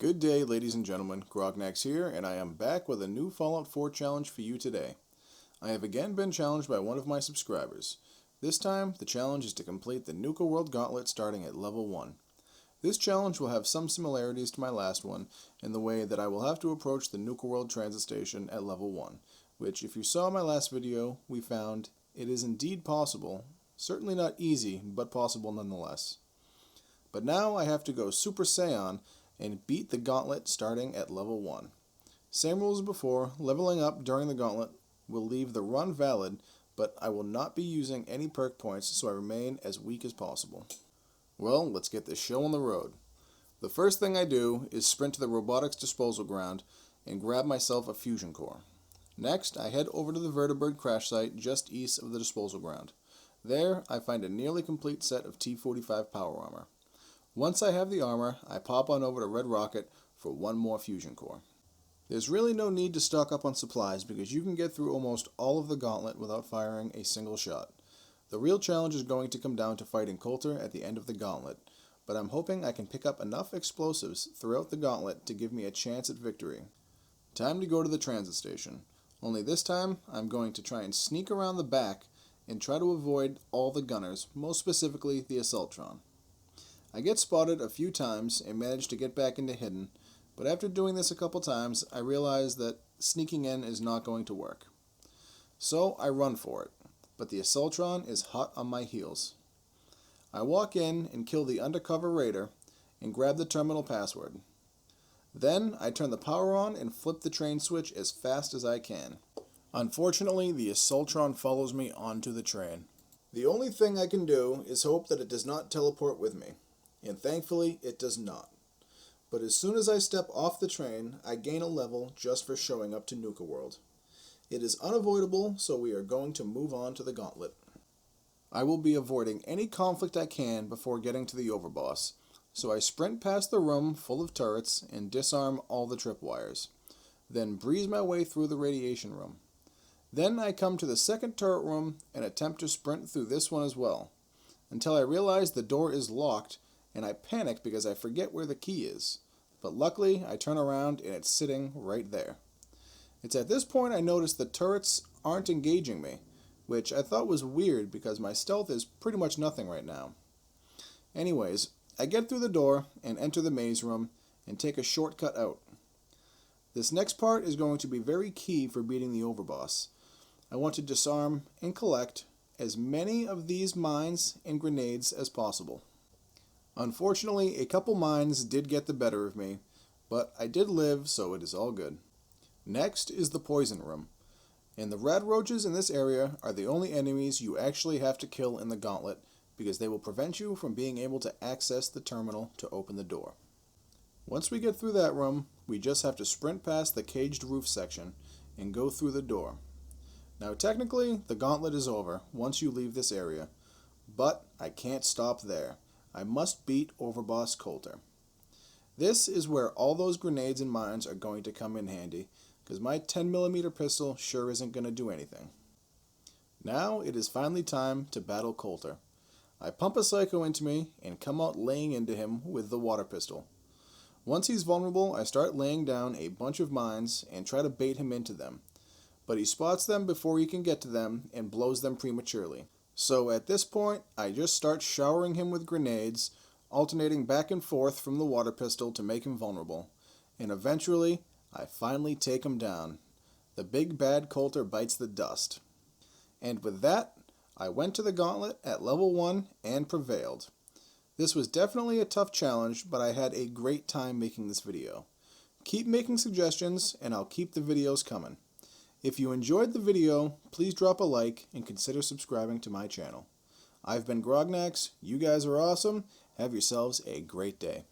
Good day, ladies and gentlemen. Grognax here, and I am back with a new Fallout 4 challenge for you today. I have again been challenged by one of my subscribers. This time, the challenge is to complete the Nuka-World Gauntlet starting at level 1. This challenge will have some similarities to my last one in the way that I will have to approach the Nuka-World transit station at level 1, which, if you saw my last video, we found it is indeed possible. Certainly not easy, but possible nonetheless. But now I have to go Super Saiyan and beat the gauntlet starting at level 1. Same rules as before, leveling up during the gauntlet will leave the run valid, but I will not be using any perk points, so I remain as weak as possible. Well, let's get this show on the road. The first thing I do is sprint to the robotics disposal ground and grab myself a fusion core. Next, I head over to the vertibird crash site just east of the disposal ground. There, I find a nearly complete set of T-45 power armor. Once I have the armor, I pop on over to Red Rocket for one more fusion core. There's really no need to stock up on supplies because you can get through almost all of the gauntlet without firing a single shot. The real challenge is going to come down to fighting Coulter at the end of the gauntlet, but I'm hoping I can pick up enough explosives throughout the gauntlet to give me a chance at victory. Time to go to the transit station. Only this time, I'm going to try and sneak around the back and try to avoid all the gunners, most specifically the Assaultron. I get spotted a few times and manage to get back into hidden, but after doing this a couple times, I realize that sneaking in is not going to work. So I run for it, but the Assaultron is hot on my heels. I walk in and kill the undercover raider and grab the terminal password. Then I turn the power on and flip the train switch as fast as I can. Unfortunately, the Assaultron follows me onto the train. The only thing I can do is hope that it does not teleport with me. And thankfully, it does not. But as soon as I step off the train, I gain a level just for showing up to Nuka-World. It is unavoidable, so we are going to move on to the gauntlet. I will be avoiding any conflict I can before getting to the overboss, so I sprint past the room full of turrets and disarm all the tripwires, then breeze my way through the radiation room. Then I come to the second turret room and attempt to sprint through this one as well, until I realize the door is locked and I panic because I forget where the key is. But luckily, I turn around and it's sitting right there. It's at this point I notice the turrets aren't engaging me, which I thought was weird because my stealth is pretty much nothing right now. Anyways, I get through the door and enter the maze room and take a shortcut out. This next part is going to be very key for beating the overboss. I want to disarm and collect as many of these mines and grenades as possible. Unfortunately, a couple mines did get the better of me, but I did live, so it is all good. Next is the poison room, and the rad roaches in this area are the only enemies you actually have to kill in the gauntlet because they will prevent you from being able to access the terminal to open the door. Once we get through that room, we just have to sprint past the caged roof section and go through the door. Now technically, the gauntlet is over once you leave this area, but I can't stop there. I must beat Overboss Coulter. This is where all those grenades and mines are going to come in handy, because my 10mm pistol sure isn't going to do anything. Now it is finally time to battle Coulter. I pump a psycho into me and come out laying into him with the water pistol. Once he's vulnerable, I start laying down a bunch of mines and try to bait him into them, but he spots them before he can get to them and blows them prematurely. So at this point, I just start showering him with grenades, alternating back and forth from the water pistol to make him vulnerable. And eventually, I finally take him down. The big bad Coulter bites the dust. And with that, I went to the gauntlet at level 1 and prevailed. This was definitely a tough challenge, but I had a great time making this video. Keep making suggestions, and I'll keep the videos coming. If you enjoyed the video, please drop a like and consider subscribing to my channel. I've been Grognax, you guys are awesome, have yourselves a great day.